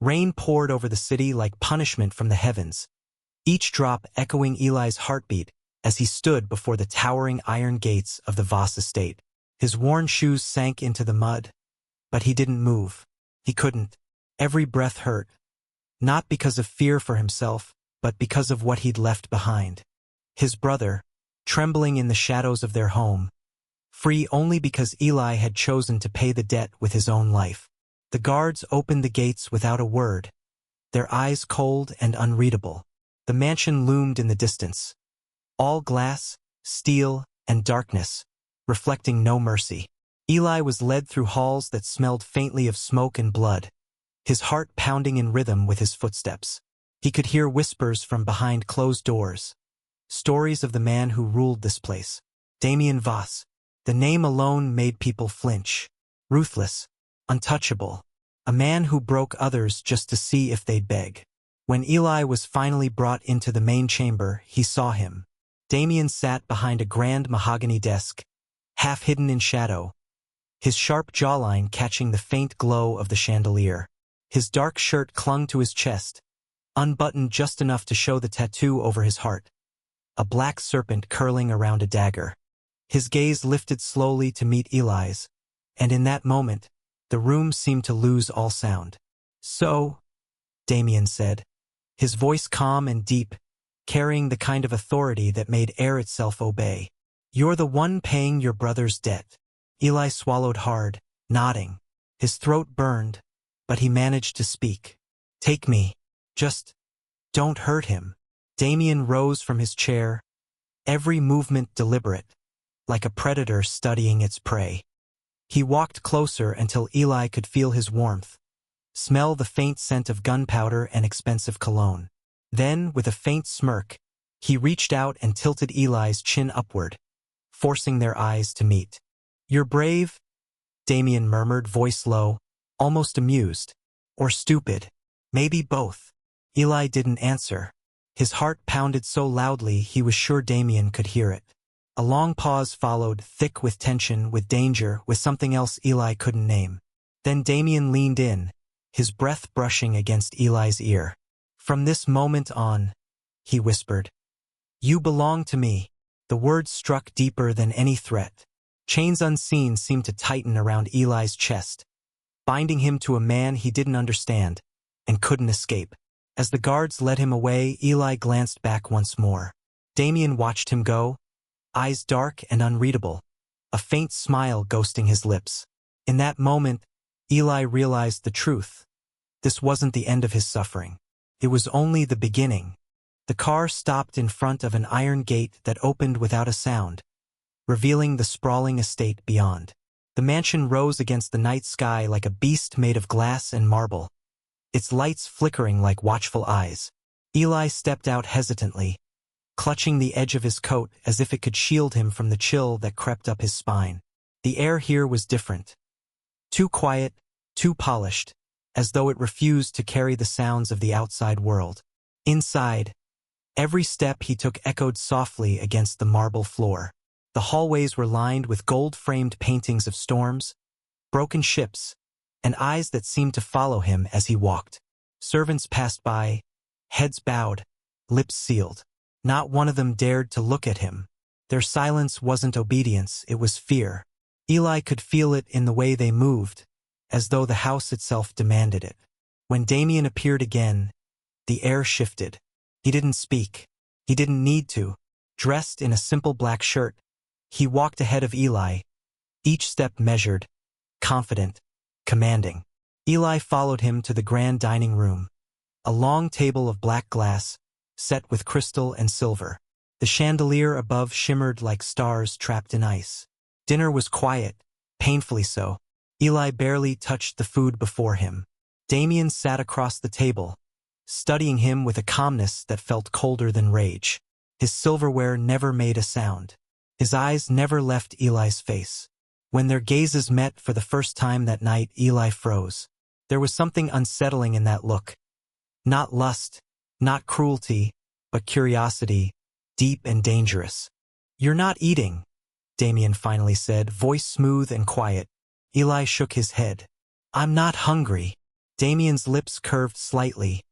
Rain poured over the city like punishment from the heavens, each drop echoing Eli's heartbeat as he stood before the towering iron gates of the Voss estate. His worn shoes sank into the mud, but he didn't move. He couldn't. Every breath hurt, not because of fear for himself, but because of what he'd left behind. His brother, trembling in the shadows of their home, free only because Eli had chosen to pay the debt with his own life. The guards opened the gates without a word, their eyes cold and unreadable. The mansion loomed in the distance, all glass, steel, and darkness, reflecting no mercy. Eli was led through halls that smelled faintly of smoke and blood, his heart pounding in rhythm with his footsteps. He could hear whispers from behind closed doors, stories of the man who ruled this place. Damien Voss. The name alone made people flinch. Ruthless, untouchable, a man who broke others just to see if they'd beg. When Eli was finally brought into the main chamber, he saw him. Damien sat behind a grand mahogany desk, half hidden in shadow, his sharp jawline catching the faint glow of the chandelier. His dark shirt clung to his chest, unbuttoned just enough to show the tattoo over his heart, a black serpent curling around a dagger. His gaze lifted slowly to meet Eli's, and in that moment, the room seemed to lose all sound. "So," Damien said, his voice calm and deep, carrying the kind of authority that made air itself obey. "You're the one paying your brother's debt." Eli swallowed hard, nodding. His throat burned, but he managed to speak. "Take me. Just don't hurt him." Damien rose from his chair, every movement deliberate, like a predator studying its prey. He walked closer until Eli could feel his warmth, smell the faint scent of gunpowder and expensive cologne. Then, with a faint smirk, he reached out and tilted Eli's chin upward, forcing their eyes to meet. "You're brave," Damien murmured, voice low, almost amused. "Or stupid. Maybe both." Eli didn't answer. His heart pounded so loudly he was sure Damien could hear it. A long pause followed, thick with tension, with danger, with something else Eli couldn't name. Then Damien leaned in, his breath brushing against Eli's ear. "From this moment on," he whispered, "you belong to me." The words struck deeper than any threat. Chains unseen seemed to tighten around Eli's chest, binding him to a man he didn't understand and couldn't escape. As the guards led him away, Eli glanced back once more. Damien watched him go, eyes dark and unreadable, a faint smile ghosting his lips. In that moment, Eli realized the truth. This wasn't the end of his suffering. It was only the beginning. The car stopped in front of an iron gate that opened without a sound, revealing the sprawling estate beyond. The mansion rose against the night sky like a beast made of glass and marble, its lights flickering like watchful eyes. Eli stepped out hesitantly, clutching the edge of his coat as if it could shield him from the chill that crept up his spine. The air here was different. Too quiet, too polished, as though it refused to carry the sounds of the outside world. Inside, every step he took echoed softly against the marble floor. The hallways were lined with gold-framed paintings of storms, broken ships, and eyes that seemed to follow him as he walked. Servants passed by, heads bowed, lips sealed. Not one of them dared to look at him. Their silence wasn't obedience, it was fear. Eli could feel it in the way they moved, as though the house itself demanded it. When Damien appeared again, the air shifted. He didn't speak. He didn't need to. Dressed in a simple black shirt, he walked ahead of Eli, each step measured, confident, commanding. Eli followed him to the grand dining room, a long table of black glass, set with crystal and silver. The chandelier above shimmered like stars trapped in ice. Dinner was quiet, painfully so. Eli barely touched the food before him. Damien sat across the table, studying him with a calmness that felt colder than rage. His silverware never made a sound. His eyes never left Eli's face. When their gazes met for the first time that night, Eli froze. There was something unsettling in that look. Not lust, not cruelty, but curiosity, deep and dangerous. "You're not eating," Damien finally said, voice smooth and quiet. Eli shook his head. "I'm not hungry." Damien's lips curved slightly,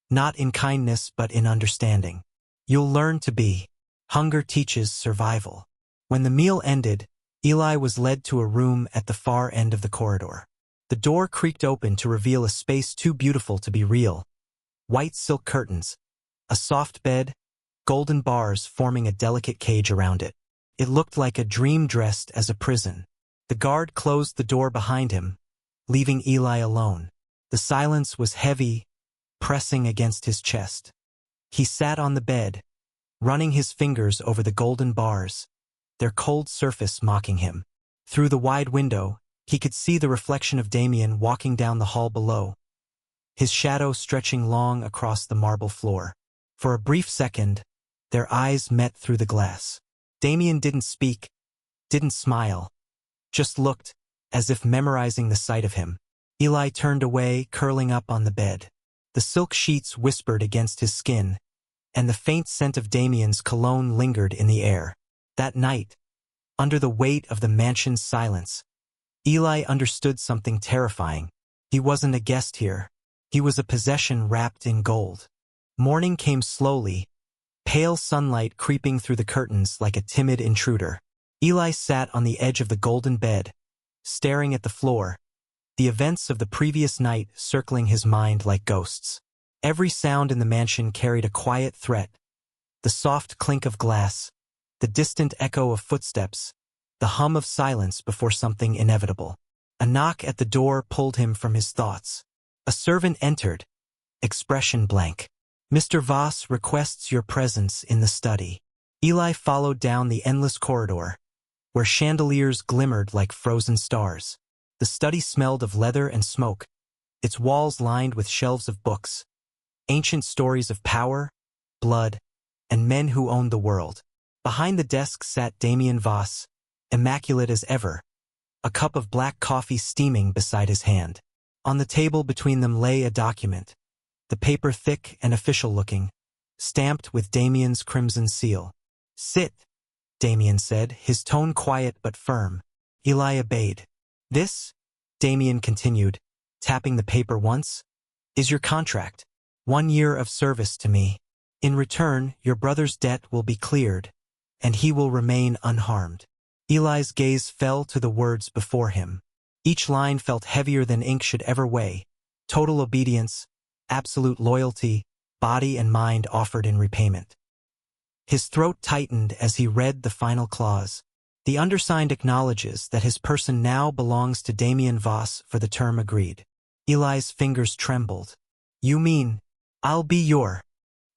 not in kindness but in understanding. You'll learn to be. Hunger teaches survival. When the meal ended, Eli was led to a room at the far end of the corridor. The door creaked open to reveal a space too beautiful to be real. White silk curtains, a soft bed, golden bars forming a delicate cage around it. It looked like a dream dressed as a prison. The guard closed the door behind him, leaving Eli alone. The silence was heavy, pressing against his chest. He sat on the bed, running his fingers over the golden bars, their cold surface mocking him. Through the wide window, he could see the reflection of Damien walking down the hall below, his shadow stretching long across the marble floor. For a brief second, their eyes met through the glass. Damien didn't speak, didn't smile, just looked, as if memorizing the sight of him. Eli turned away, curling up on the bed. The silk sheets whispered against his skin, and the faint scent of Damien's cologne lingered in the air. That night, under the weight of the mansion's silence, Eli understood something terrifying. He wasn't a guest here. He was a possession wrapped in gold. Morning came slowly, pale sunlight creeping through the curtains like a timid intruder. Eli sat on the edge of the golden bed, staring at the floor, the events of the previous night circling his mind like ghosts. Every sound in the mansion carried a quiet threat. The soft clink of glass, the distant echo of footsteps, the hum of silence before something inevitable. A knock at the door pulled him from his thoughts. A servant entered, expression blank. "Mr. Voss requests your presence in the study." Eli followed down the endless corridor, where chandeliers glimmered like frozen stars. The study smelled of leather and smoke, its walls lined with shelves of books, ancient stories of power, blood, and men who owned the world. Behind the desk sat Damien Voss, immaculate as ever, a cup of black coffee steaming beside his hand. On the table between them lay a document, the paper thick and official-looking, stamped with Damien's crimson seal. "Sit," Damien said, his tone quiet but firm. Eli obeyed. "This," Damien continued, tapping the paper once, "is your contract. 1 year of service to me. In return, your brother's debt will be cleared, and he will remain unharmed." Eli's gaze fell to the words before him. Each line felt heavier than ink should ever weigh. Total obedience, absolute loyalty, body and mind offered in repayment. His throat tightened as he read the final clause. The undersigned acknowledges that his person now belongs to Damien Voss for the term agreed. Eli's fingers trembled. "You mean, I'll be your—"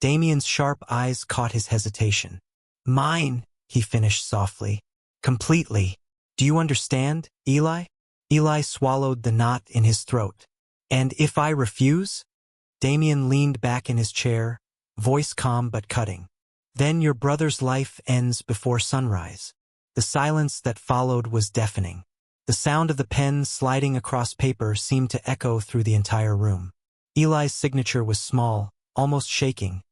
Damien's sharp eyes caught his hesitation. "Mine," he finished softly. "Completely. Do you understand, Eli?" Eli swallowed the knot in his throat. "And if I refuse?" Damien leaned back in his chair, voice calm but cutting. "Then your brother's life ends before sunrise." The silence that followed was deafening. The sound of the pen sliding across paper seemed to echo through the entire room. Eli's signature was small, almost shaking,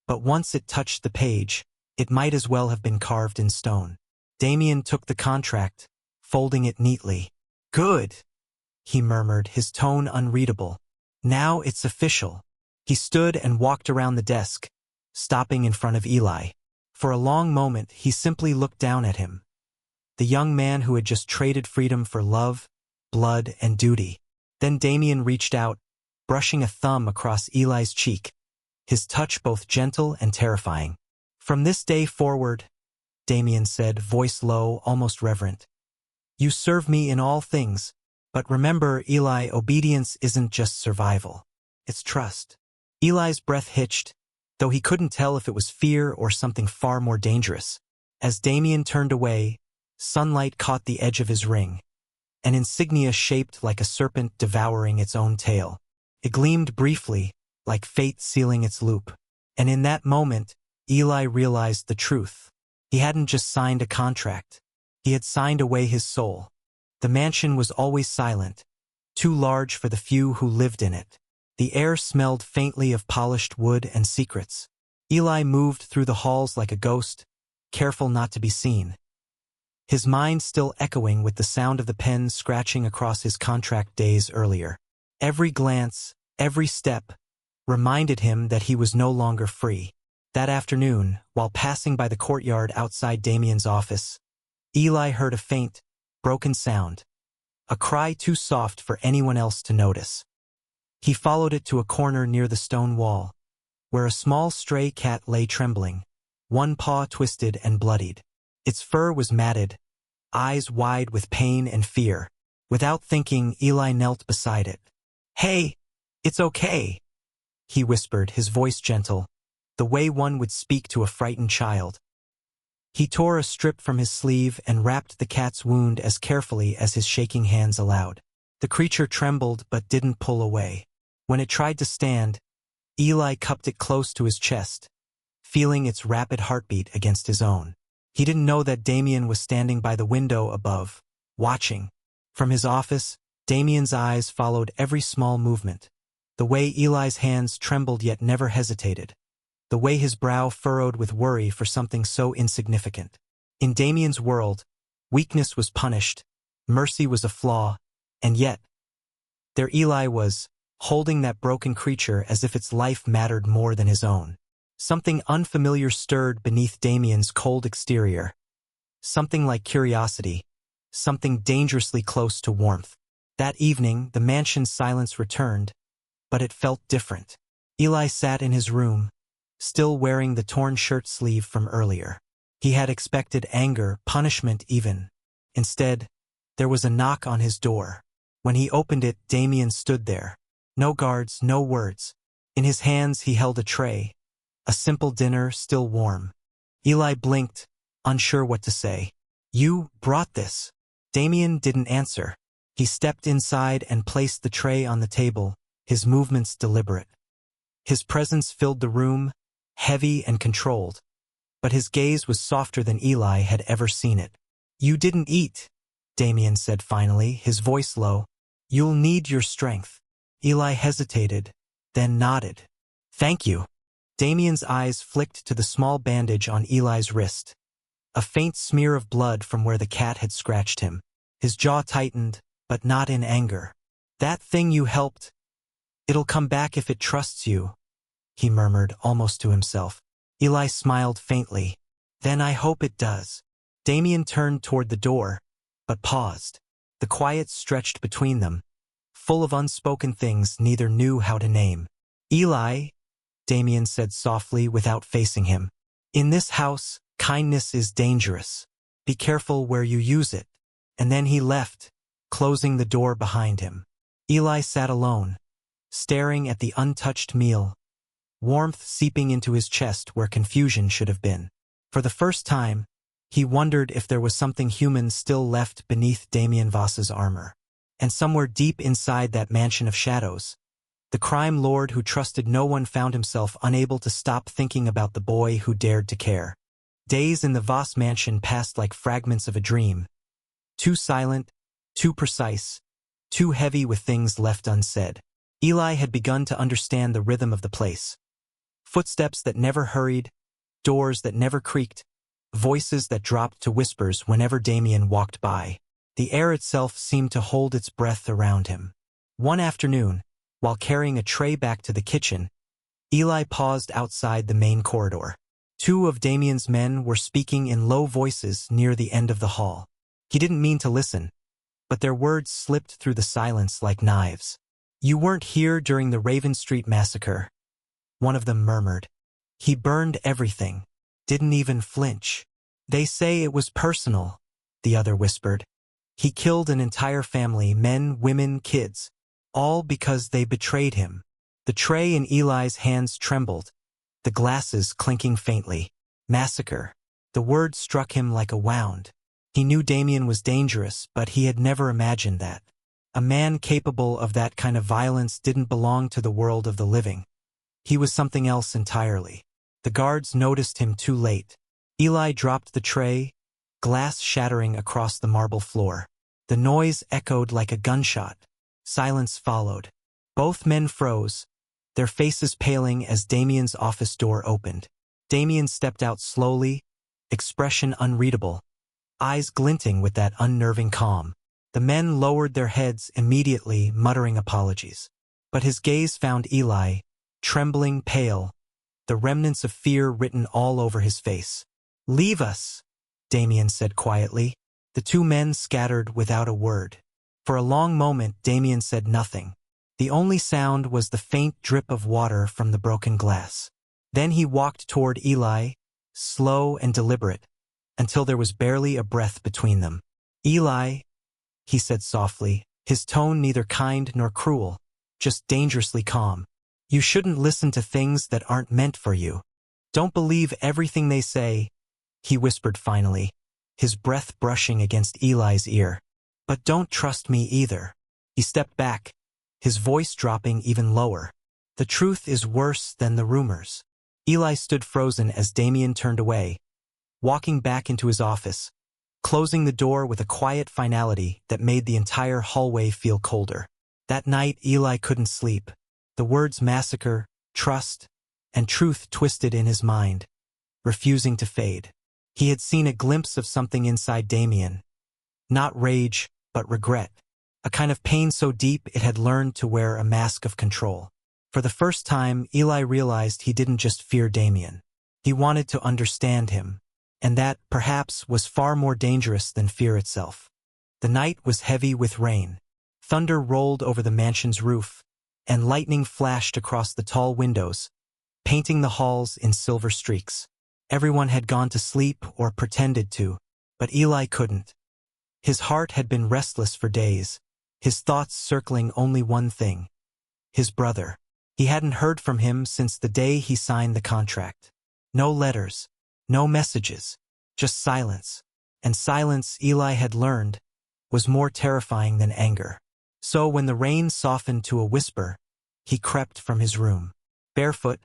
but once it touched the page, it might as well have been carved in stone. Damien took the contract, folding it neatly. "Good," he murmured, his tone unreadable. "Now it's official." He stood and walked around the desk, stopping in front of Eli. For a long moment, he simply looked down at him, the young man who had just traded freedom for love, blood, and duty. Then Damien reached out, brushing a thumb across Eli's cheek, his touch both gentle and terrifying. "From this day forward," Damien said, voice low, almost reverent, "you serve me in all things, but remember, Eli, obedience isn't just survival. It's trust." Eli's breath hitched, though he couldn't tell if it was fear or something far more dangerous. As Damien turned away, sunlight caught the edge of his ring, an insignia shaped like a serpent devouring its own tail. It gleamed briefly, like fate sealing its loop. And in that moment, Eli realized the truth. He hadn't just signed a contract. He had signed away his soul. The mansion was always silent, too large for the few who lived in it. The air smelled faintly of polished wood and secrets. Eli moved through the halls like a ghost, careful not to be seen, his mind still echoing with the sound of the pen scratching across his contract days earlier. Every glance, Every step reminded him that he was no longer free. That afternoon, while passing by the courtyard outside Damien's office, Eli heard a faint, broken sound, a cry too soft for anyone else to notice. He followed it to a corner near the stone wall, where a small stray cat lay trembling, one paw twisted and bloodied. Its fur was matted, eyes wide with pain and fear. Without thinking, Eli knelt beside it. "Hey, it's okay," he whispered, his voice gentle, the way one would speak to a frightened child. He tore a strip from his sleeve and wrapped the cat's wound as carefully as his shaking hands allowed. The creature trembled but didn't pull away. When it tried to stand, Eli cupped it close to his chest, feeling its rapid heartbeat against his own. He didn't know that Damien was standing by the window above, watching. From his office, Damien's eyes followed every small movement. The way Eli's hands trembled yet never hesitated. The way his brow furrowed with worry for something so insignificant. In Damien's world, weakness was punished, mercy was a flaw, and yet, there Eli was, holding that broken creature as if its life mattered more than his own. Something unfamiliar stirred beneath Damien's cold exterior. Something like curiosity, something dangerously close to warmth. That evening, the mansion's silence returned, but it felt different. Eli sat in his room, still wearing the torn shirt sleeve from earlier. He had expected anger, punishment even. Instead, there was a knock on his door. When he opened it, Damien stood there. No guards, no words. In his hands he held a tray, a simple dinner still warm. Eli blinked, unsure what to say. "You brought this." Damien didn't answer. He stepped inside and placed the tray on the table, his movements deliberate. His presence filled the room, heavy and controlled, but his gaze was softer than Eli had ever seen it. "You didn't eat," Damien said finally, his voice low. "You'll need your strength." Eli hesitated, then nodded. "Thank you." Damien's eyes flicked to the small bandage on Eli's wrist, a faint smear of blood from where the cat had scratched him. His jaw tightened, but not in anger. "That thing you helped, it'll come back if it trusts you," he murmured, almost to himself. Eli smiled faintly. "Then I hope it does." Damien turned toward the door, but paused. The quiet stretched between them, full of unspoken things neither knew how to name. "Eli," Damien said softly without facing him, "in this house, kindness is dangerous. Be careful where you use it." And then he left, closing the door behind him. Eli sat alone, staring at the untouched meal, warmth seeping into his chest where confusion should have been. For the first time, he wondered if there was something human still left beneath Damien Voss's armor. And somewhere deep inside that mansion of shadows, the crime lord who trusted no one found himself unable to stop thinking about the boy who dared to care. Days in the Voss mansion passed like fragments of a dream, too silent, too precise, too heavy with things left unsaid. Eli had begun to understand the rhythm of the place. Footsteps that never hurried, doors that never creaked, voices that dropped to whispers whenever Damien walked by. The air itself seemed to hold its breath around him. One afternoon, while carrying a tray back to the kitchen, Eli paused outside the main corridor. Two of Damien's men were speaking in low voices near the end of the hall. He didn't mean to listen, but their words slipped through the silence like knives. "You weren't here during the Raven Street massacre," one of them murmured. "He burned everything, didn't even flinch." "They say it was personal," the other whispered. "He killed an entire family, men, women, kids, all because they betrayed him." The tray in Eli's hands trembled, the glasses clinking faintly. Massacre. The word struck him like a wound. He knew Damien was dangerous, but he had never imagined that. A man capable of that kind of violence didn't belong to the world of the living. He was something else entirely. The guards noticed him too late. Eli dropped the tray, glass shattering across the marble floor. The noise echoed like a gunshot. Silence followed. Both men froze, their faces paling as Damien's office door opened. Damien stepped out slowly, expression unreadable, eyes glinting with that unnerving calm. The men lowered their heads immediately, muttering apologies. But his gaze found Eli, trembling, pale, the remnants of fear written all over his face. "Leave us," Damien said quietly. The two men scattered without a word. For a long moment Damien said nothing. The only sound was the faint drip of water from the broken glass. Then he walked toward Eli, slow and deliberate, until there was barely a breath between them. "Eli," he said softly, his tone neither kind nor cruel, just dangerously calm. "You shouldn't listen to things that aren't meant for you. Don't believe everything they say," he whispered finally, his breath brushing against Eli's ear. "But don't trust me either." He stepped back, his voice dropping even lower. "The truth is worse than the rumors." Eli stood frozen as Damien turned away, walking back into his office, closing the door with a quiet finality that made the entire hallway feel colder. That night Eli couldn't sleep. The words massacre, trust, and truth twisted in his mind, refusing to fade. He had seen a glimpse of something inside Damien. Not rage, but regret. A kind of pain so deep it had learned to wear a mask of control. For the first time, Eli realized he didn't just fear Damien. He wanted to understand him, and that, perhaps, was far more dangerous than fear itself. The night was heavy with rain. Thunder rolled over the mansion's roof, and lightning flashed across the tall windows, painting the halls in silver streaks. Everyone had gone to sleep or pretended to, but Eli couldn't. His heart had been restless for days, his thoughts circling only one thing: his brother. He hadn't heard from him since the day he signed the contract. No letters, no messages, just silence. And silence, Eli had learned, was more terrifying than anger. So when the rain softened to a whisper, he crept from his room. Barefoot,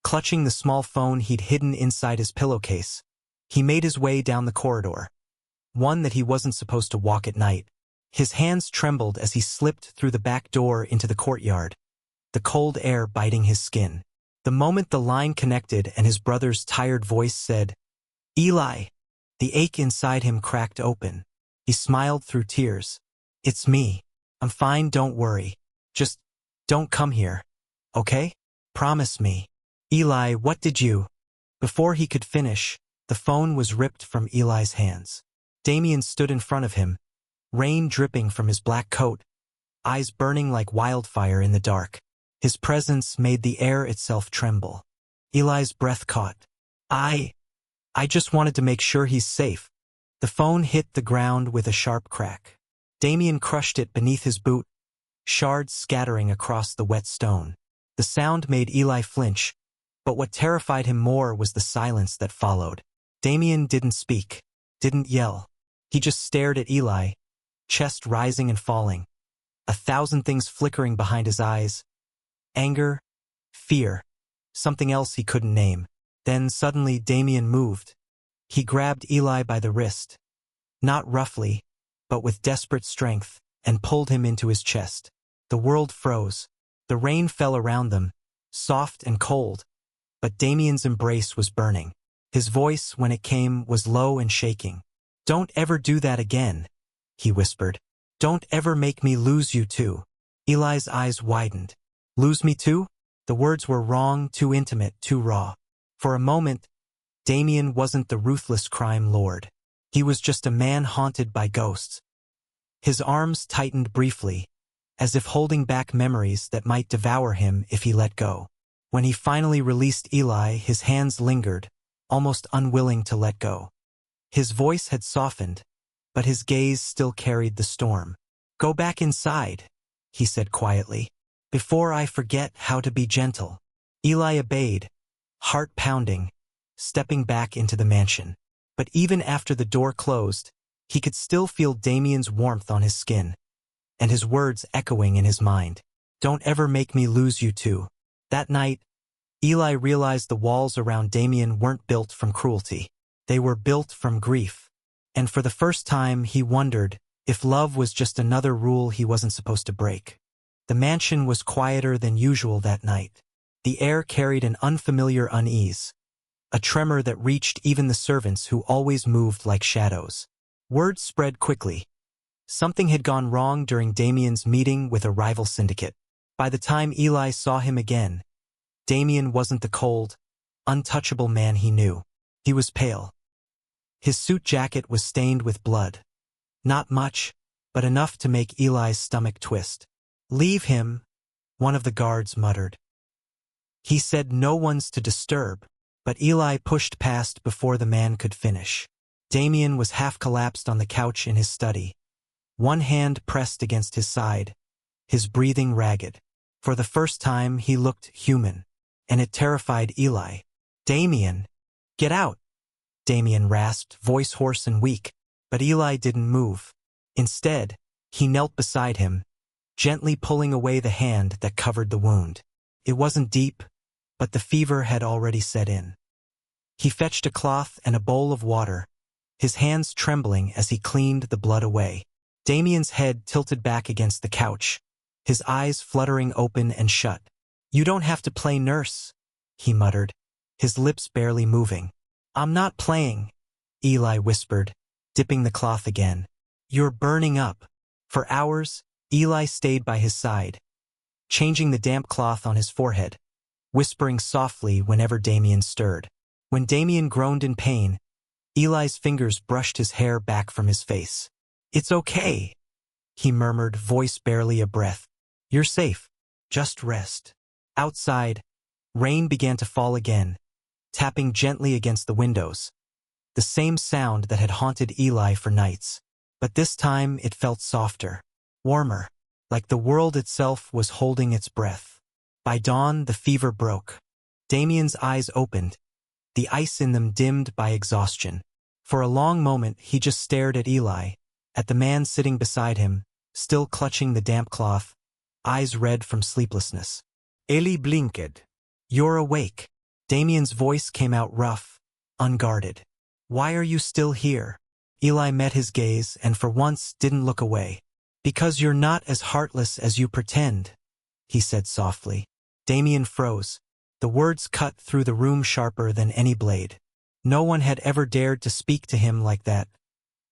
clutching the small phone he'd hidden inside his pillowcase, he made his way down the corridor, one that he wasn't supposed to walk at night. His hands trembled as he slipped through the back door into the courtyard, the cold air biting his skin. The moment the line connected and his brother's tired voice said, "Eli," the ache inside him cracked open. He smiled through tears. "It's me. I'm fine, don't worry. Just don't come here. Okay? Promise me." "Eli, what did you—" Before he could finish, the phone was ripped from Eli's hands. Damien stood in front of him, rain dripping from his black coat, eyes burning like wildfire in the dark. His presence made the air itself tremble. Eli's breath caught. I just wanted to make sure he's safe." The phone hit the ground with a sharp crack. Damien crushed it beneath his boot, shards scattering across the wet stone. The sound made Eli flinch, but what terrified him more was the silence that followed. Damien didn't speak, didn't yell. He just stared at Eli, chest rising and falling, 1,000 things flickering behind his eyes. Anger, fear, something else he couldn't name. Then suddenly Damien moved. He grabbed Eli by the wrist, not roughly, but with desperate strength, and pulled him into his chest. The world froze. The rain fell around them, soft and cold, but Damien's embrace was burning. His voice, when it came, was low and shaking. "Don't ever do that again," he whispered. "Don't ever make me lose you too." Eli's eyes widened. "Lose me too?" The words were wrong, too intimate, too raw. For a moment, Damien wasn't the ruthless crime lord. He was just a man haunted by ghosts. His arms tightened briefly, as if holding back memories that might devour him if he let go. When he finally released Eli, his hands lingered, almost unwilling to let go. His voice had softened, but his gaze still carried the storm. "Go back inside," he said quietly, "before I forget how to be gentle." Eli obeyed, heart pounding, stepping back into the mansion. But even after the door closed, he could still feel Damien's warmth on his skin, and his words echoing in his mind. "Don't ever make me lose you too." That night, Eli realized the walls around Damien weren't built from cruelty. They were built from grief. And for the first time, he wondered if love was just another rule he wasn't supposed to break. The mansion was quieter than usual that night. The air carried an unfamiliar unease, a tremor that reached even the servants who always moved like shadows. Word spread quickly. Something had gone wrong during Damien's meeting with a rival syndicate. By the time Eli saw him again, Damien wasn't the cold, untouchable man he knew. He was pale. His suit jacket was stained with blood. Not much, but enough to make Eli's stomach twist. "Leave him," one of the guards muttered. He said no one's to disturb, but Eli pushed past before the man could finish. Damien was half collapsed on the couch in his study, one hand pressed against his side, his breathing ragged. For the first time he looked human, and it terrified Eli. "Damien, get out!" Damien rasped, voice hoarse and weak, but Eli didn't move. Instead, he knelt beside him, gently pulling away the hand that covered the wound. It wasn't deep, but the fever had already set in. He fetched a cloth and a bowl of water, his hands trembling as he cleaned the blood away. Damien's head tilted back against the couch, his eyes fluttering open and shut. "You don't have to play nurse," he muttered, his lips barely moving. "I'm not playing," Eli whispered, dipping the cloth again. "You're burning up." For hours, Eli stayed by his side, changing the damp cloth on his forehead, whispering softly whenever Damien stirred. When Damien groaned in pain, Eli's fingers brushed his hair back from his face. "It's okay," he murmured, voice barely a breath. "You're safe. Just rest." Outside, rain began to fall again, tapping gently against the windows. The same sound that had haunted Eli for nights. But this time it felt softer, warmer, like the world itself was holding its breath. By dawn, the fever broke. Damien's eyes opened, the ice in them dimmed by exhaustion. For a long moment, he just stared at Eli, at the man sitting beside him, still clutching the damp cloth, eyes red from sleeplessness. Eli blinked. "You're awake." Damien's voice came out rough, unguarded. "Why are you still here?" Eli met his gaze and for once didn't look away. "Because you're not as heartless as you pretend," he said softly. Damien froze. The words cut through the room sharper than any blade. No one had ever dared to speak to him like that.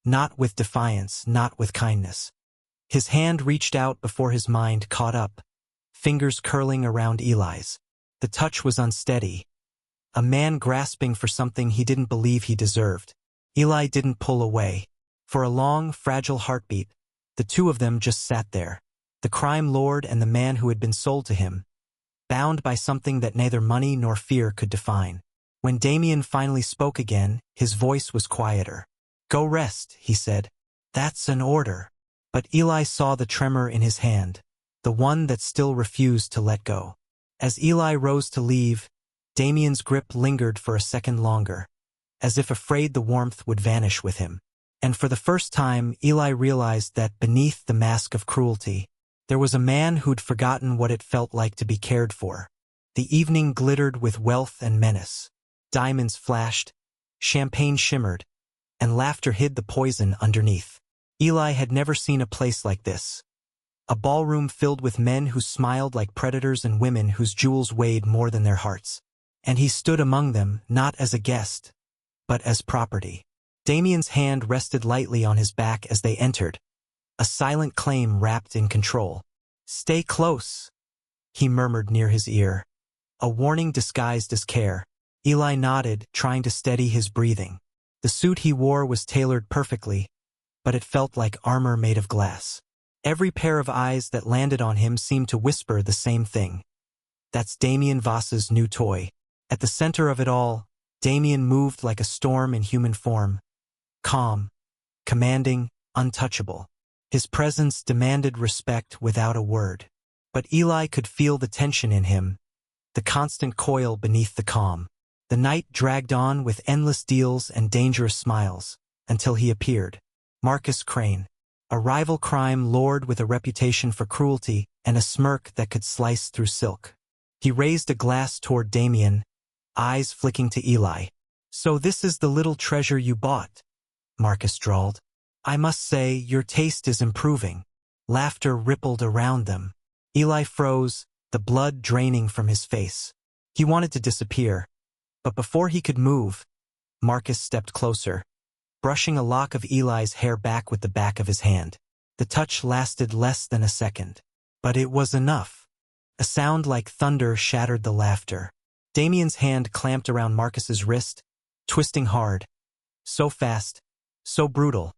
Not with defiance, not with kindness. His hand reached out before his mind caught up, fingers curling around Eli's. The touch was unsteady. A man grasping for something he didn't believe he deserved. Eli didn't pull away. For a long, fragile heartbeat, the two of them just sat there. The crime lord and the man who had been sold to him, bound by something that neither money nor fear could define. When Damien finally spoke again, his voice was quieter. "Go rest," he said. "That's an order." But Eli saw the tremor in his hand, the one that still refused to let go. As Eli rose to leave, Damien's grip lingered for a second longer, as if afraid the warmth would vanish with him. And for the first time, Eli realized that beneath the mask of cruelty, there was a man who'd forgotten what it felt like to be cared for. The evening glittered with wealth and menace. Diamonds flashed, champagne shimmered, and laughter hid the poison underneath. Eli had never seen a place like this. A ballroom filled with men who smiled like predators and women whose jewels weighed more than their hearts. And he stood among them, not as a guest, but as property. Damien's hand rested lightly on his back as they entered, a silent claim wrapped in control. "Stay close," he murmured near his ear, a warning disguised as care. Eli nodded, trying to steady his breathing. The suit he wore was tailored perfectly, but it felt like armor made of glass. Every pair of eyes that landed on him seemed to whisper the same thing. That's Damien Voss's new toy. At the center of it all, Damien moved like a storm in human form. Calm, commanding, untouchable. His presence demanded respect without a word. But Eli could feel the tension in him, the constant coil beneath the calm. The night dragged on with endless deals and dangerous smiles, until he appeared. Marcus Crane, a rival crime lord with a reputation for cruelty and a smirk that could slice through silk. He raised a glass toward Damien, eyes flicking to Eli. "So this is the little treasure you bought," Marcus drawled. "I must say, your taste is improving." Laughter rippled around them. Eli froze, the blood draining from his face. He wanted to disappear, but before he could move, Marcus stepped closer, brushing a lock of Eli's hair back with the back of his hand. The touch lasted less than a second, but it was enough. A sound like thunder shattered the laughter. Damien's hand clamped around Marcus's wrist, twisting hard. So fast, so brutal,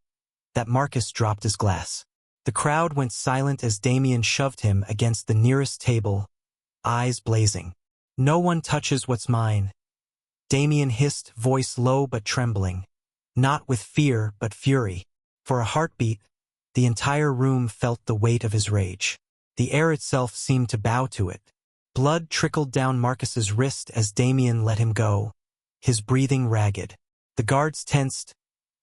that Marcus dropped his glass. The crowd went silent as Damien shoved him against the nearest table, eyes blazing. "No one touches what's mine," Damien hissed, voice low but trembling. Not with fear but fury. For a heartbeat, the entire room felt the weight of his rage. The air itself seemed to bow to it. Blood trickled down Marcus's wrist as Damien let him go, his breathing ragged. The guards tensed,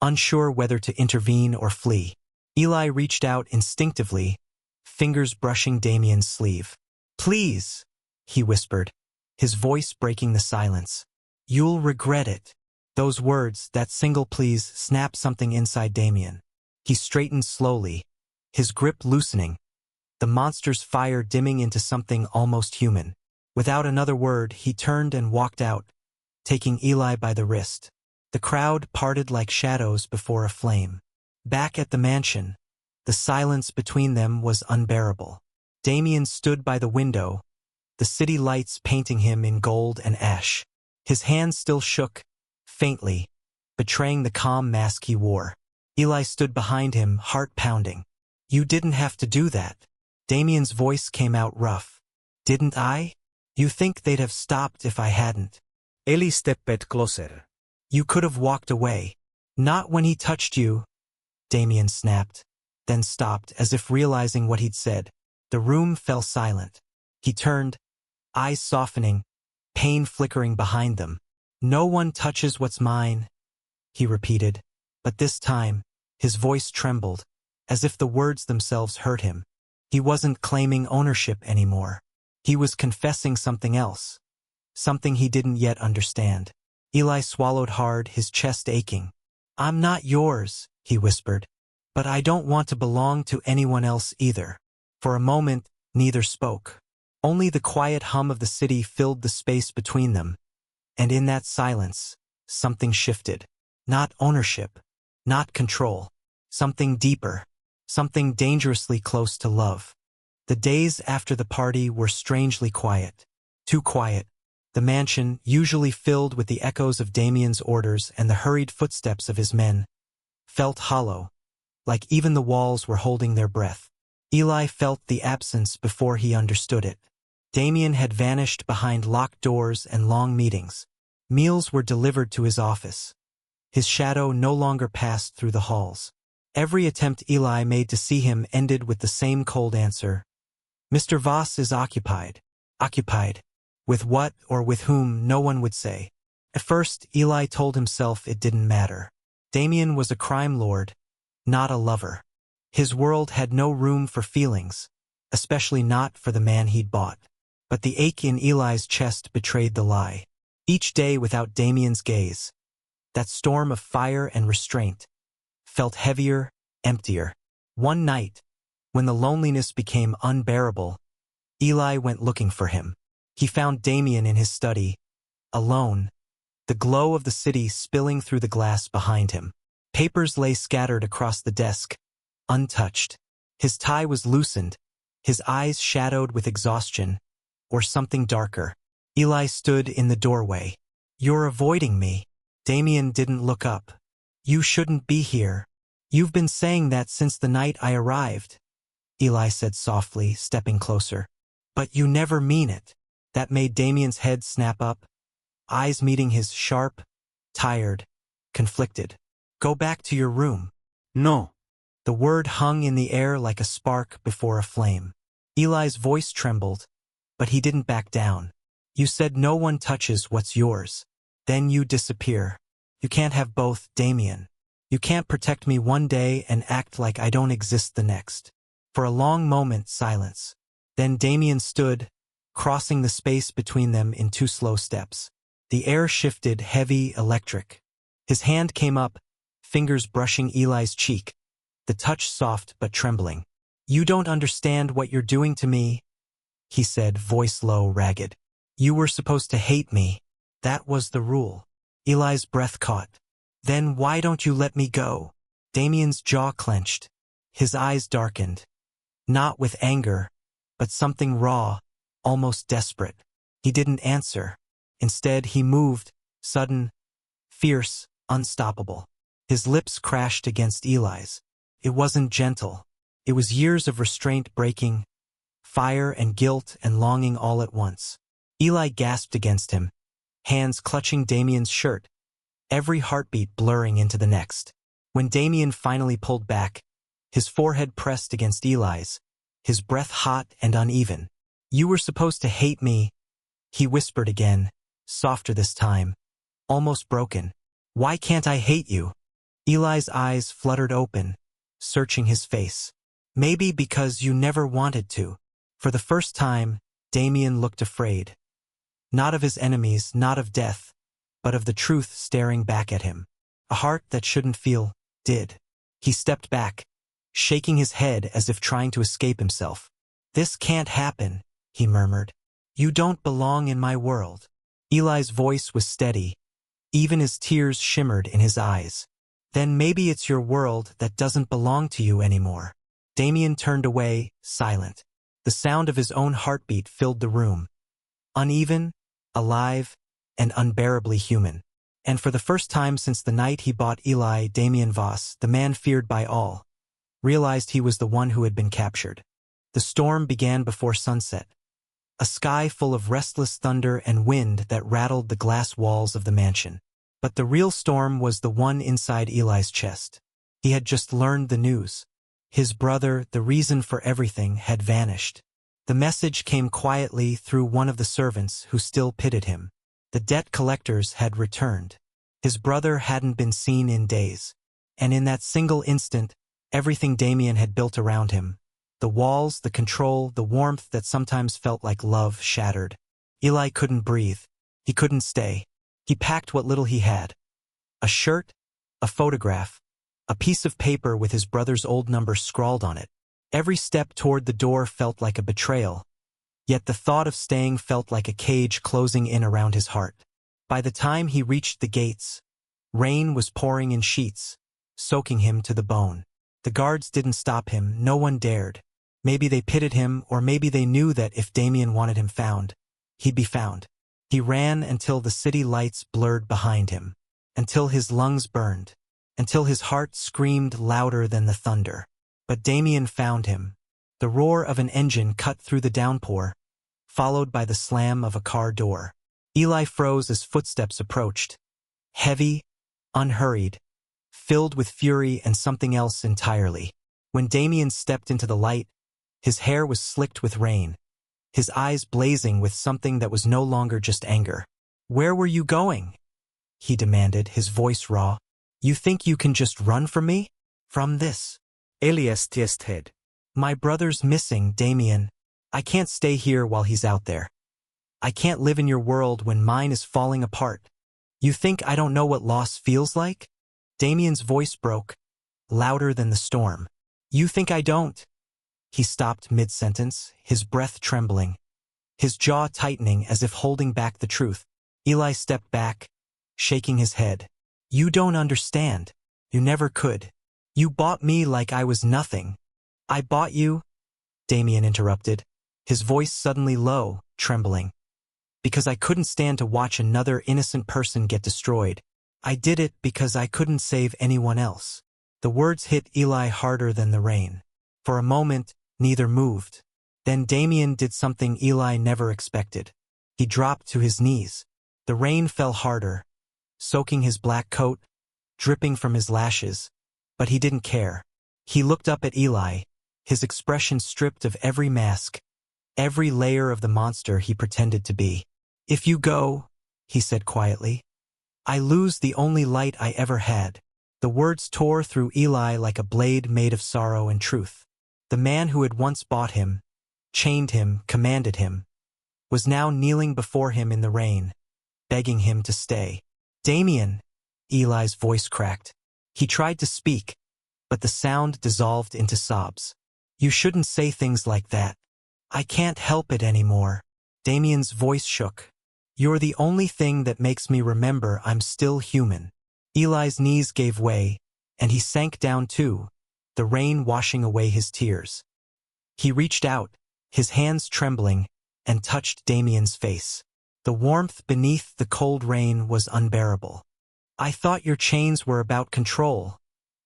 unsure whether to intervene or flee. Eli reached out instinctively, fingers brushing Damien's sleeve. "Please," he whispered, his voice breaking the silence. "You'll regret it." Those words, that single please, snapped something inside Damien. He straightened slowly, his grip loosening, the monster's fire dimming into something almost human. Without another word, he turned and walked out, taking Eli by the wrist. The crowd parted like shadows before a flame. Back at the mansion, the silence between them was unbearable. Damien stood by the window, the city lights painting him in gold and ash. His hand still shook, faintly, betraying the calm mask he wore. Eli stood behind him, heart pounding. "You didn't have to do that." Damien's voice came out rough. "Didn't I? You think they'd have stopped if I hadn't?" Eli stepped closer. "You could have walked away." "Not when he touched you," Damien snapped, then stopped as if realizing what he'd said. The room fell silent. He turned, eyes softening, pain flickering behind them. "No one touches what's mine," he repeated, but this time, his voice trembled, as if the words themselves hurt him. He wasn't claiming ownership anymore. He was confessing something else, something he didn't yet understand. Eli swallowed hard, his chest aching. "I'm not yours," he whispered, "but I don't want to belong to anyone else either." For a moment, neither spoke. Only the quiet hum of the city filled the space between them, and in that silence, something shifted. Not ownership, not control, something deeper, something dangerously close to love. The days after the party were strangely quiet. Too quiet. The mansion, usually filled with the echoes of Damien's orders and the hurried footsteps of his men, felt hollow, like even the walls were holding their breath. Eli felt the absence before he understood it. Damien had vanished behind locked doors and long meetings. Meals were delivered to his office. His shadow no longer passed through the halls. Every attempt Eli made to see him ended with the same cold answer. "Mr. Voss is occupied." Occupied. With what or with whom no one would say. At first, Eli told himself it didn't matter. Damien was a crime lord, not a lover. His world had no room for feelings, especially not for the man he'd bought. But the ache in Eli's chest betrayed the lie. Each day without Damien's gaze, that storm of fire and restraint, felt heavier, emptier. One night, when the loneliness became unbearable, Eli went looking for him. He found Damien in his study, alone, the glow of the city spilling through the glass behind him. Papers lay scattered across the desk, untouched. His tie was loosened, his eyes shadowed with exhaustion, or something darker. Eli stood in the doorway. "You're avoiding me." Damien didn't look up. "You shouldn't be here. You've been saying that since the night I arrived," Eli said softly, stepping closer. "But you never mean it." That made Damien's head snap up, eyes meeting his sharp, tired, conflicted. "Go back to your room." "No." The word hung in the air like a spark before a flame. Eli's voice trembled, but he didn't back down. "You said no one touches what's yours. Then you disappear. You can't have both, Damien. You can't protect me one day and act like I don't exist the next." For a long moment, silence. Then Damien stood, crossing the space between them in 2 slow steps. The air shifted, heavy, electric. His hand came up, fingers brushing Eli's cheek, the touch soft but trembling. "You don't understand what you're doing to me," he said, voice low, ragged. "You were supposed to hate me. That was the rule." Eli's breath caught. "Then why don't you let me go?" Damien's jaw clenched. His eyes darkened. Not with anger, but something raw, almost desperate. He didn't answer. Instead, he moved, sudden, fierce, unstoppable. His lips crashed against Eli's. It wasn't gentle. It was years of restraint breaking, fire and guilt and longing all at once. Eli gasped against him, hands clutching Damien's shirt, every heartbeat blurring into the next. When Damien finally pulled back, his forehead pressed against Eli's, his breath hot and uneven. "You were supposed to hate me," he whispered again, softer this time, almost broken. "Why can't I hate you?" Eli's eyes fluttered open, searching his face. "Maybe because you never wanted to." For the first time, Damien looked afraid. Not of his enemies, not of death, but of the truth staring back at him. A heart that shouldn't feel, did. He stepped back, shaking his head as if trying to escape himself. "This can't happen," he murmured. "You don't belong in my world." Eli's voice was steady. Even his tears shimmered in his eyes. "Then maybe it's your world that doesn't belong to you anymore." Damien turned away, silent. The sound of his own heartbeat filled the room. Uneven, alive, and unbearably human. And for the first time since the night he bought Eli, Damien Voss, the man feared by all, realized he was the one who had been captured. The storm began before sunset. A sky full of restless thunder and wind that rattled the glass walls of the mansion. But the real storm was the one inside Eli's chest. He had just learned the news. His brother, the reason for everything, had vanished. The message came quietly through one of the servants who still pitied him. The debt collectors had returned. His brother hadn't been seen in days. And in that single instant, everything Damien had built around him, the walls, the control, the warmth that sometimes felt like love, shattered. Eli couldn't breathe. He couldn't stay. He packed what little he had. A shirt, a photograph, a piece of paper with his brother's old number scrawled on it. Every step toward the door felt like a betrayal, yet the thought of staying felt like a cage closing in around his heart. By the time he reached the gates, rain was pouring in sheets, soaking him to the bone. The guards didn't stop him, no one dared. Maybe they pitied him, or maybe they knew that if Damien wanted him found, he'd be found. He ran until the city lights blurred behind him, until his lungs burned, until his heart screamed louder than the thunder. But Damien found him. The roar of an engine cut through the downpour, followed by the slam of a car door. Eli froze as footsteps approached. Heavy, unhurried, filled with fury and something else entirely. When Damien stepped into the light, his hair was slicked with rain, his eyes blazing with something that was no longer just anger. "Where were you going?" he demanded, his voice raw. "You think you can just run from me? From this?" Elias tiest head. "My brother's missing, Damien. I can't stay here while he's out there. I can't live in your world when mine is falling apart. You think I don't know what loss feels like?" Damien's voice broke, louder than the storm. "You think I don't?" He stopped mid-sentence, his breath trembling, his jaw tightening as if holding back the truth. Eli stepped back, shaking his head. "You don't understand. You never could. You bought me like I was nothing." "I bought you," Damien interrupted, his voice suddenly low, trembling, "because I couldn't stand to watch another innocent person get destroyed. I did it because I couldn't save anyone else." The words hit Eli harder than the rain. For a moment, neither moved. Then Damien did something Eli never expected. He dropped to his knees. The rain fell harder, soaking his black coat, dripping from his lashes, but he didn't care. He looked up at Eli, his expression stripped of every mask, every layer of the monster he pretended to be. "If you go," he said quietly, "I lose the only light I ever had." The words tore through Eli like a blade made of sorrow and truth. The man who had once bought him, chained him, commanded him, was now kneeling before him in the rain, begging him to stay. "Damien," Eli's voice cracked. He tried to speak, but the sound dissolved into sobs. "You shouldn't say things like that. I can't help it anymore." Damien's voice shook. "You're the only thing that makes me remember I'm still human." Eli's knees gave way, and he sank down too, the rain washing away his tears. He reached out, his hands trembling, and touched Damien's face. The warmth beneath the cold rain was unbearable. "I thought your chains were about control,"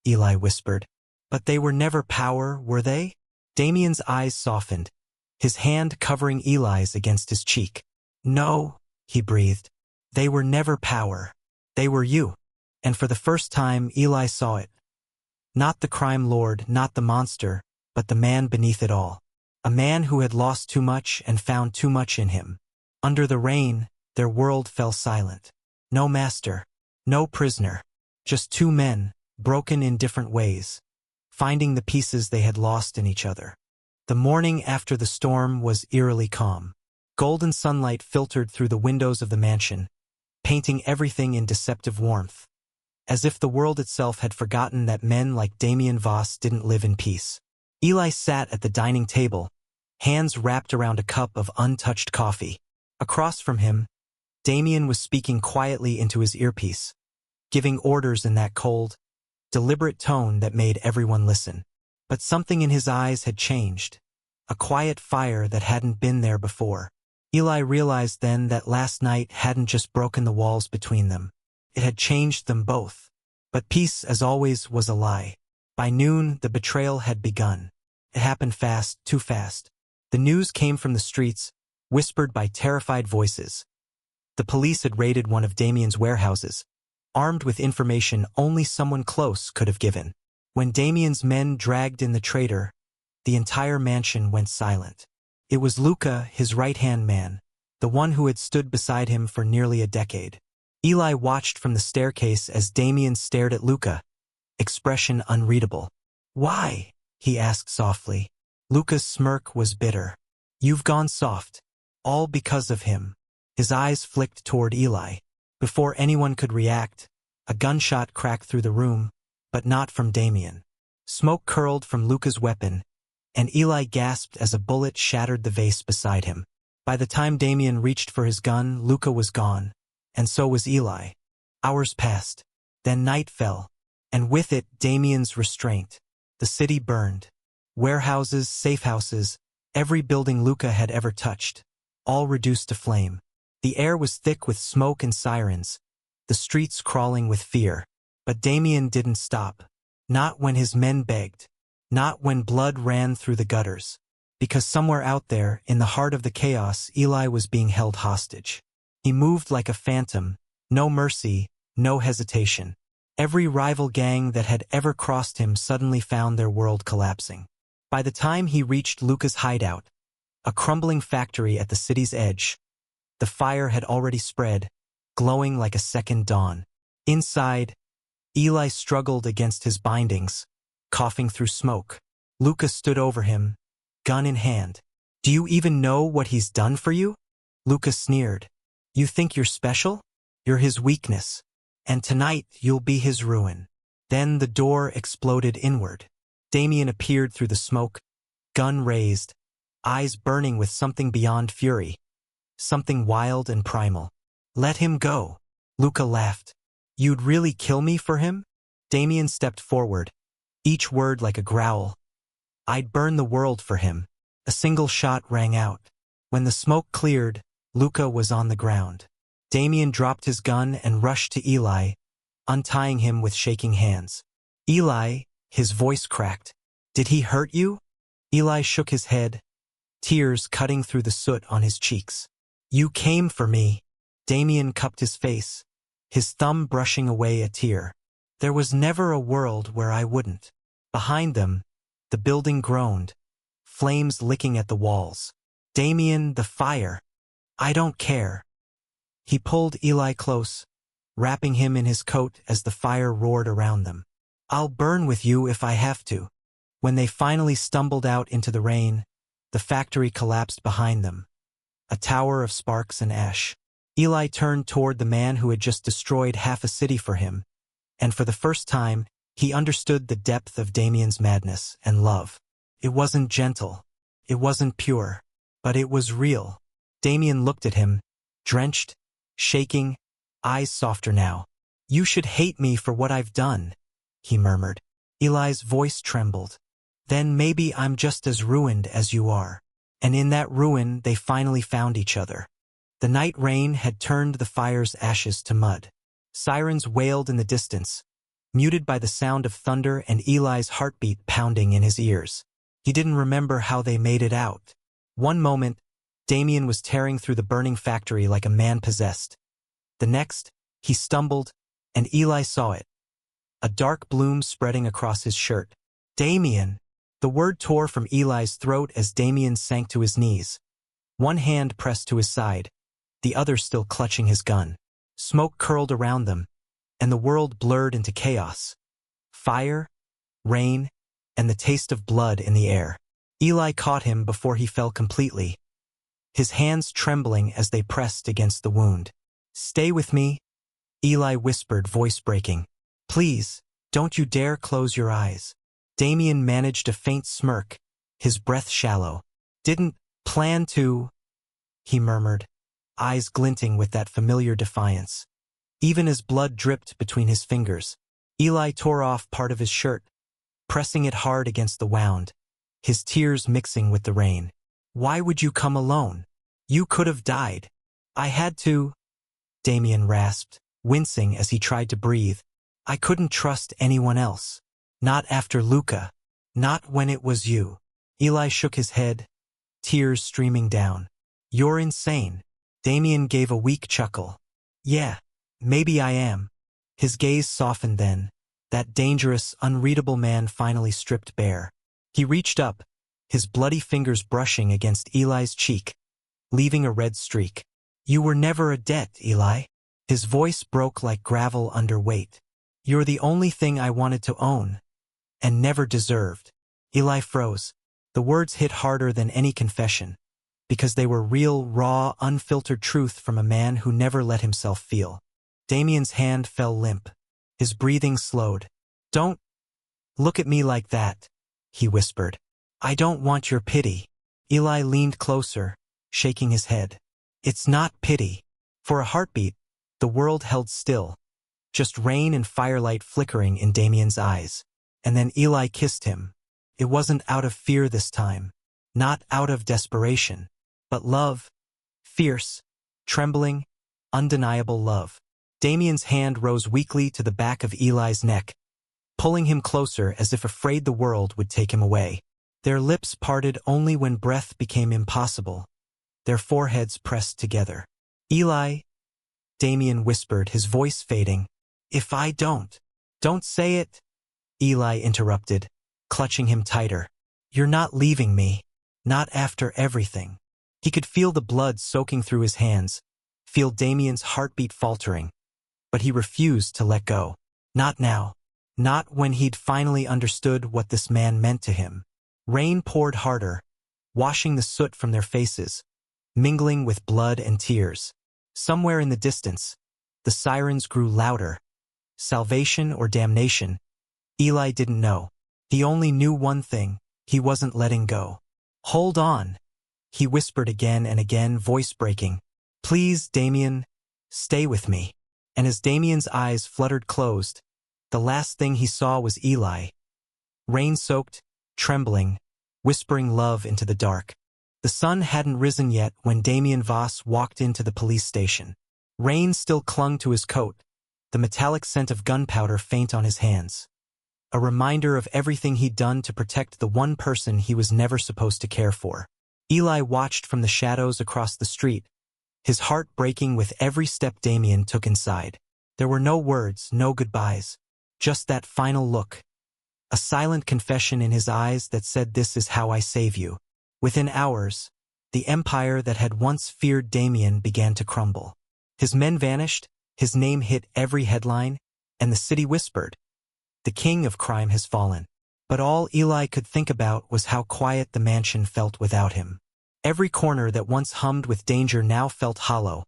Eli whispered. "But they were never power, were they?" Damien's eyes softened, his hand covering Eli's against his cheek. "No," he breathed. "They were never power. They were you." And for the first time, Eli saw it. Not the crime lord, not the monster, but the man beneath it all. A man who had lost too much and found too much in him. Under the rain, their world fell silent. No master, no prisoner, just two men, broken in different ways, finding the pieces they had lost in each other. The morning after the storm was eerily calm. Golden sunlight filtered through the windows of the mansion, painting everything in deceptive warmth, as if the world itself had forgotten that men like Damien Voss didn't live in peace. Eli sat at the dining table, hands wrapped around a cup of untouched coffee. Across from him, Damien was speaking quietly into his earpiece, giving orders in that cold, deliberate tone that made everyone listen. But something in his eyes had changed, a quiet fire that hadn't been there before. Eli realized then that last night hadn't just broken the walls between them. It had changed them both. But peace, as always, was a lie. By noon, the betrayal had begun. It happened fast, too fast. The news came from the streets, whispered by terrified voices. The police had raided one of Damien's warehouses, armed with information only someone close could have given. When Damien's men dragged in the traitor, the entire mansion went silent. It was Luca, his right-hand man, the one who had stood beside him for nearly a decade. Eli watched from the staircase as Damien stared at Luca, expression unreadable. "Why?" he asked softly. Luca's smirk was bitter. "You've gone soft. All because of him." His eyes flicked toward Eli. Before anyone could react, a gunshot cracked through the room, but not from Damien. Smoke curled from Luca's weapon, and Eli gasped as a bullet shattered the vase beside him. By the time Damien reached for his gun, Luca was gone, and so was Eli. Hours passed. Then night fell, and with it Damien's restraint. The city burned. Warehouses, safehouses, every building Luca had ever touched, all reduced to flame. The air was thick with smoke and sirens, the streets crawling with fear. But Damien didn't stop. Not when his men begged. Not when blood ran through the gutters. Because somewhere out there, in the heart of the chaos, Eli was being held hostage. He moved like a phantom, no mercy, no hesitation. Every rival gang that had ever crossed him suddenly found their world collapsing. By the time he reached Luca's hideout, a crumbling factory at the city's edge, the fire had already spread, glowing like a second dawn. Inside, Eli struggled against his bindings, coughing through smoke. Luca stood over him, gun in hand. "Do you even know what he's done for you?" Luca sneered. "You think you're special? You're his weakness. And tonight you'll be his ruin." Then the door exploded inward. Damien appeared through the smoke, gun raised, eyes burning with something beyond fury, something wild and primal. "Let him go." Luca laughed. "You'd really kill me for him?" Damien stepped forward, each word like a growl. "I'd burn the world for him." A single shot rang out. When the smoke cleared, Luca was on the ground. Damien dropped his gun and rushed to Eli, untying him with shaking hands. "Eli," his voice cracked. "Did he hurt you?" Eli shook his head, tears cutting through the soot on his cheeks. "You came for me." Damien cupped his face, his thumb brushing away a tear. "There was never a world where I wouldn't." Behind them, the building groaned, flames licking at the walls. "Damien, the fire." "I don't care." He pulled Eli close, wrapping him in his coat as the fire roared around them. "I'll burn with you if I have to." When they finally stumbled out into the rain, the factory collapsed behind them, a tower of sparks and ash. Eli turned toward the man who had just destroyed half a city for him, and for the first time, he understood the depth of Damien's madness and love. It wasn't gentle, it wasn't pure, but it was real. Damien looked at him, drenched, shaking, eyes softer now. "You should hate me for what I've done," he murmured. Eli's voice trembled. "Then maybe I'm just as ruined as you are." and in that ruin they finally found each other. The night rain had turned the fire's ashes to mud. Sirens wailed in the distance, muted by the sound of thunder and Eli's heartbeat pounding in his ears. He didn't remember how they made it out. One moment, Damien was tearing through the burning factory like a man possessed. The next, he stumbled, and Eli saw it. A dark bloom spreading across his shirt. Damien! The word tore from Eli's throat as Damien sank to his knees. One hand pressed to his side, the other still clutching his gun. Smoke curled around them, and the world blurred into chaos. Fire, rain, and the taste of blood in the air. Eli caught him before he fell completely, his hands trembling as they pressed against the wound. "Stay with me," Eli whispered, voice breaking. "Please, don't you dare close your eyes." Damien managed a faint smirk, his breath shallow. "Didn't plan to," he murmured, eyes glinting with that familiar defiance. Even as blood dripped between his fingers, Eli tore off part of his shirt, pressing it hard against the wound, his tears mixing with the rain. "Why would you come alone? You could have died." "I had to," Damien rasped, wincing as he tried to breathe. "I couldn't trust anyone else. Not after Luca. Not when it was you." Eli shook his head, tears streaming down. "You're insane." Damien gave a weak chuckle. "Yeah, maybe I am." His gaze softened then, that dangerous, unreadable man finally stripped bare. He reached up, his bloody fingers brushing against Eli's cheek, leaving a red streak. "You were never a debt, Eli." His voice broke like gravel under weight. "You're the only thing I wanted to own, and never deserved." Eli froze. The words hit harder than any confession, because they were real, raw, unfiltered truth from a man who never let himself feel. Damien's hand fell limp. His breathing slowed. "Don't look at me like that," he whispered. "I don't want your pity." Eli leaned closer, shaking his head. "It's not pity." For a heartbeat, the world held still, just rain and firelight flickering in Damien's eyes. And then Eli kissed him. It wasn't out of fear this time, not out of desperation, but love. Fierce, trembling, undeniable love. Damien's hand rose weakly to the back of Eli's neck, pulling him closer as if afraid the world would take him away. Their lips parted only when breath became impossible. Their foreheads pressed together. "Eli," Damien whispered, his voice fading. "If I don't." "Don't say it," Eli interrupted, clutching him tighter. "You're not leaving me. Not after everything." He could feel the blood soaking through his hands, feel Damien's heartbeat faltering, but he refused to let go. Not now. Not when he'd finally understood what this man meant to him. Rain poured harder, washing the soot from their faces, mingling with blood and tears. Somewhere in the distance, the sirens grew louder. Salvation or damnation? Eli didn't know. He only knew one thing: he wasn't letting go. "Hold on," he whispered again and again, voice breaking. "Please, Damien, stay with me." And as Damien's eyes fluttered closed, the last thing he saw was Eli, rain-soaked, trembling, whispering love into the dark. The sun hadn't risen yet when Damien Voss walked into the police station. Rain still clung to his coat, the metallic scent of gunpowder faint on his hands. A reminder of everything he'd done to protect the one person he was never supposed to care for. Eli watched from the shadows across the street, his heart breaking with every step Damien took inside. There were no words, no goodbyes, just that final look. A silent confession in his eyes that said, "This is how I save you." Within hours, the empire that had once feared Damien began to crumble. His men vanished, his name hit every headline, and the city whispered, "The king of crime has fallen." But all Eli could think about was how quiet the mansion felt without him. Every corner that once hummed with danger now felt hollow,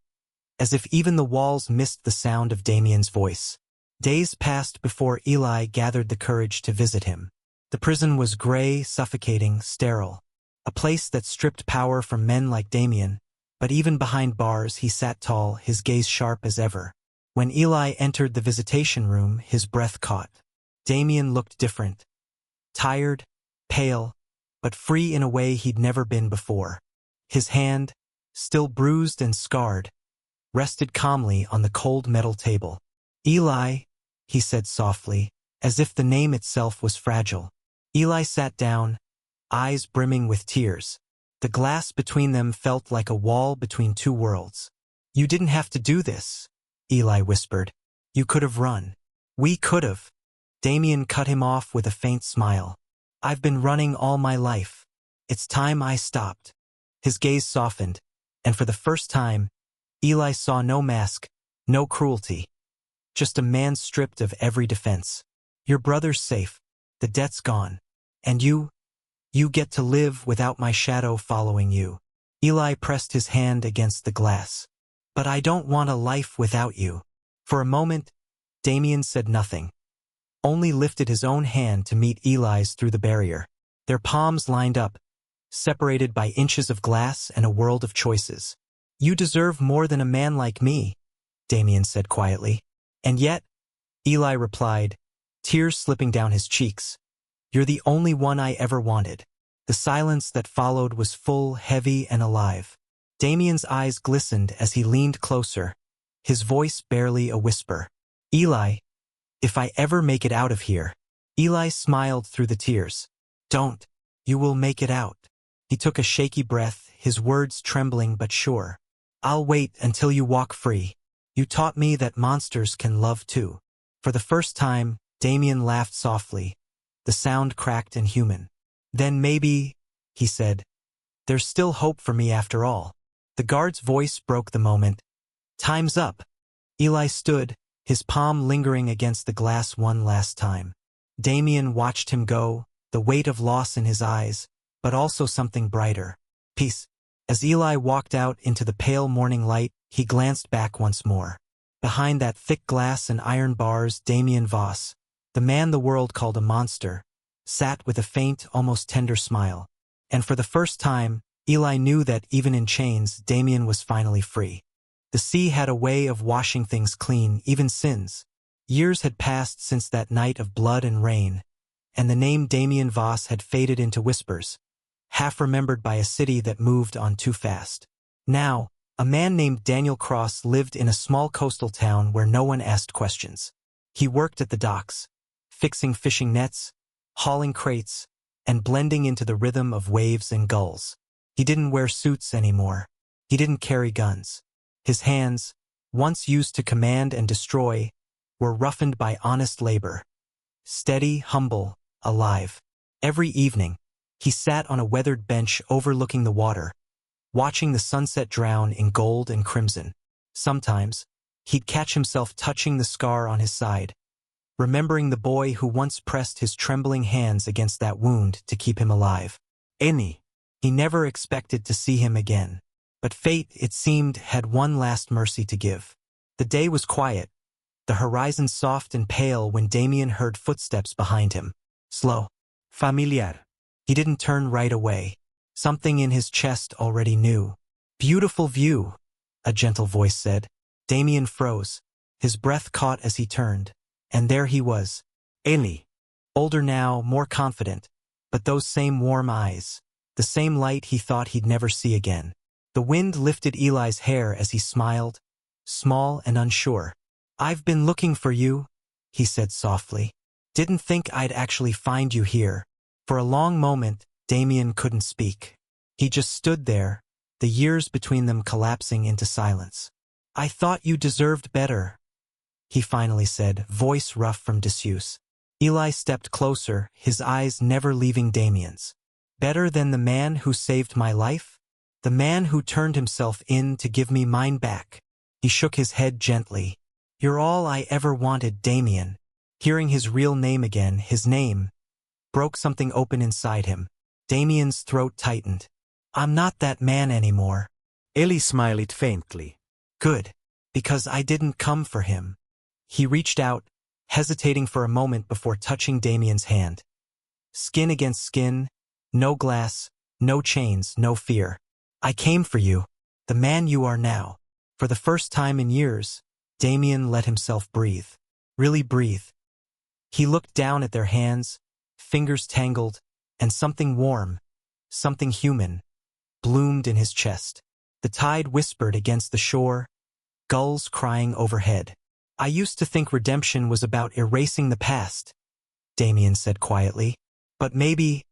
as if even the walls missed the sound of Damien's voice. Days passed before Eli gathered the courage to visit him. The prison was gray, suffocating, sterile, a place that stripped power from men like Damien, but even behind bars he sat tall, his gaze sharp as ever. When Eli entered the visitation room, his breath caught. Damien looked different. Tired, pale, but free in a way he'd never been before. His hand, still bruised and scarred, rested calmly on the cold metal table. "Eli," he said softly, as if the name itself was fragile. Eli sat down, eyes brimming with tears. The glass between them felt like a wall between two worlds. "You didn't have to do this," Eli whispered. "You could have run. We could have." Damien cut him off with a faint smile. "I've been running all my life. It's time I stopped." His gaze softened, and for the first time, Eli saw no mask, no cruelty. Just a man stripped of every defense. "Your brother's safe. The debt's gone. And you get to live without my shadow following you." Eli pressed his hand against the glass. "But I don't want a life without you." For a moment, Damien said nothing, only lifted his own hand to meet Eli's through the barrier. Their palms lined up, separated by inches of glass and a world of choices. "You deserve more than a man like me," Damien said quietly. "And yet," Eli replied, tears slipping down his cheeks, "you're the only one I ever wanted." The silence that followed was full, heavy, and alive. Damien's eyes glistened as he leaned closer, his voice barely a whisper. "Eli, if I ever make it out of here." Eli smiled through the tears. "Don't. You will make it out." He took a shaky breath, his words trembling but sure. "I'll wait until you walk free. You taught me that monsters can love too." For the first time, Damien laughed softly, the sound cracked and human. "Then maybe," he said, "there's still hope for me after all." The guard's voice broke the moment. "Time's up." Eli stood, his palm lingering against the glass one last time. Damien watched him go, the weight of loss in his eyes, but also something brighter. Peace. As Eli walked out into the pale morning light, he glanced back once more. Behind that thick glass and iron bars, Damien Voss, the man the world called a monster, sat with a faint, almost tender smile. And for the first time, Eli knew that even in chains, Damien was finally free. The sea had a way of washing things clean, even sins. Years had passed since that night of blood and rain, and the name Damien Voss had faded into whispers, half remembered by a city that moved on too fast. Now, a man named Daniel Cross lived in a small coastal town where no one asked questions. He worked at the docks, fixing fishing nets, hauling crates, and blending into the rhythm of waves and gulls. He didn't wear suits anymore. He didn't carry guns. His hands, once used to command and destroy, were roughened by honest labor. Steady, humble, alive. Every evening, he sat on a weathered bench overlooking the water, watching the sunset drown in gold and crimson. Sometimes, he'd catch himself touching the scar on his side, remembering the boy who once pressed his trembling hands against that wound to keep him alive. He never expected to see him again. But fate, it seemed, had one last mercy to give. The day was quiet, the horizon soft and pale when Damien heard footsteps behind him. Slow. Familiar. He didn't turn right away. Something in his chest already knew. "Beautiful view," a gentle voice said. Damien froze. His breath caught as he turned. And there he was. Eli. Older now, more confident, but those same warm eyes. The same light he thought he'd never see again. The wind lifted Eli's hair as he smiled, small and unsure. "I've been looking for you," he said softly. "Didn't think I'd actually find you here." For a long moment, Damien couldn't speak. He just stood there, the years between them collapsing into silence. "I thought you deserved better," he finally said, voice rough from disuse. Eli stepped closer, his eyes never leaving Damien's. "Better than the man who saved my life? The man who turned himself in to give me mine back?" He shook his head gently. "You're all I ever wanted, Damien." Hearing his real name again, his name, broke something open inside him. Damien's throat tightened. "I'm not that man anymore." Eli smiled faintly. "Good. Because I didn't come for him." He reached out, hesitating for a moment before touching Damien's hand. Skin against skin, no glass, no chains, no fear. "I came for you, the man you are now." For the first time in years, Damien let himself breathe. Really breathe. He looked down at their hands, fingers tangled, and something warm, something human, bloomed in his chest. The tide whispered against the shore, gulls crying overhead. I used to think redemption was about erasing the past, Damien said quietly. But maybe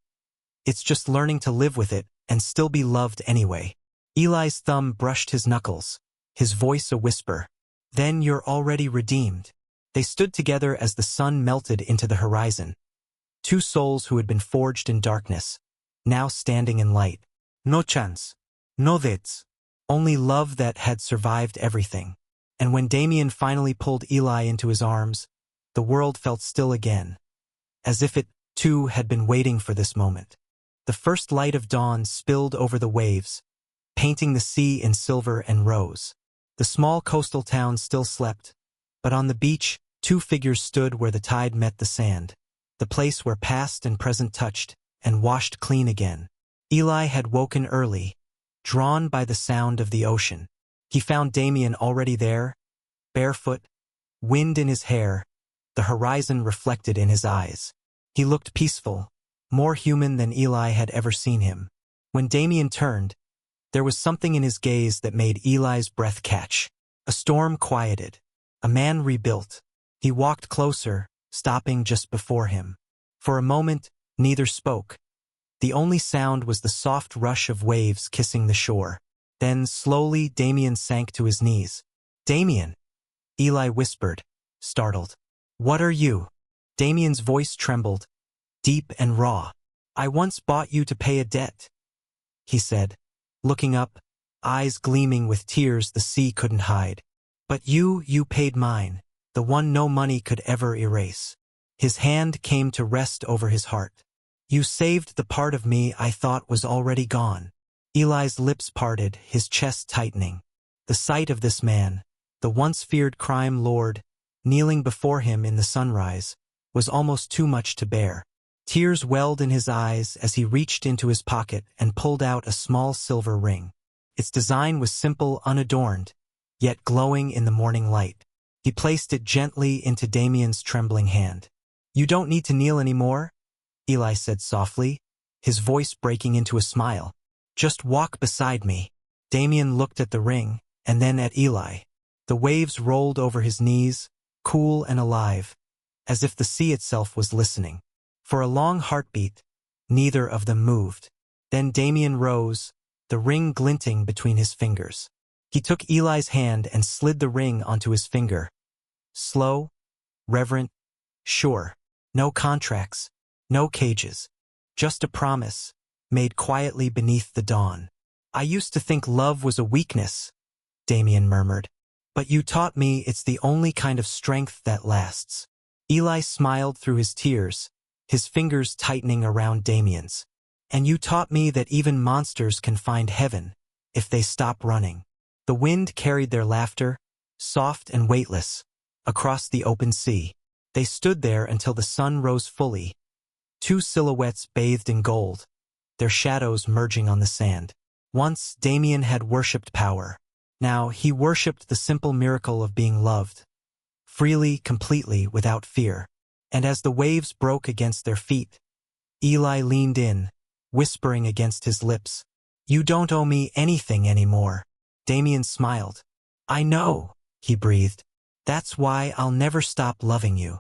it's just learning to live with it and still be loved anyway. Eli's thumb brushed his knuckles, his voice a whisper. Then you're already redeemed. They stood together as the sun melted into the horizon. Two souls who had been forged in darkness, now standing in light. No chance. No debts. Only love that had survived everything. And when Damien finally pulled Eli into his arms, the world felt still again, as if it, too, had been waiting for this moment. The first light of dawn spilled over the waves, painting the sea in silver and rose. The small coastal town still slept, but on the beach, two figures stood where the tide met the sand, the place where past and present touched and washed clean again. Eli had woken early, drawn by the sound of the ocean. He found Damien already there, barefoot, wind in his hair, the horizon reflected in his eyes. He looked peaceful, more human than Eli had ever seen him. When Damien turned, there was something in his gaze that made Eli's breath catch. A storm quieted. A man rebuilt. He walked closer, stopping just before him. For a moment, neither spoke. The only sound was the soft rush of waves kissing the shore. Then, slowly, Damien sank to his knees. Damien, Eli whispered, startled. What are you? Damien's voice trembled, deep and raw. I once bought you to pay a debt, he said, looking up, eyes gleaming with tears the sea couldn't hide. But you paid mine, the one no money could ever erase. His hand came to rest over his heart. You saved the part of me I thought was already gone. Eli's lips parted, his chest tightening. The sight of this man, the once feared crime lord, kneeling before him in the sunrise, was almost too much to bear. Tears welled in his eyes as he reached into his pocket and pulled out a small silver ring. Its design was simple, unadorned, yet glowing in the morning light. He placed it gently into Damien's trembling hand. You don't need to kneel anymore, Eli said softly, his voice breaking into a smile. Just walk beside me. Damien looked at the ring, and then at Eli. The waves rolled over his knees, cool and alive, as if the sea itself was listening. For a long heartbeat, neither of them moved. Then Damien rose, the ring glinting between his fingers. He took Eli's hand and slid the ring onto his finger. Slow, reverent, sure. No contracts, no cages. Just a promise, made quietly beneath the dawn. I used to think love was a weakness, Damien murmured. But you taught me it's the only kind of strength that lasts. Eli smiled through his tears, his fingers tightening around Damien's. And you taught me that even monsters can find heaven, if they stop running. The wind carried their laughter, soft and weightless, across the open sea. They stood there until the sun rose fully, two silhouettes bathed in gold, their shadows merging on the sand. Once Damien had worshipped power. Now he worshipped the simple miracle of being loved, freely, completely, without fear. And as the waves broke against their feet, Eli leaned in, whispering against his lips, You don't owe me anything anymore. Damien smiled. I know, he breathed. That's why I'll never stop loving you.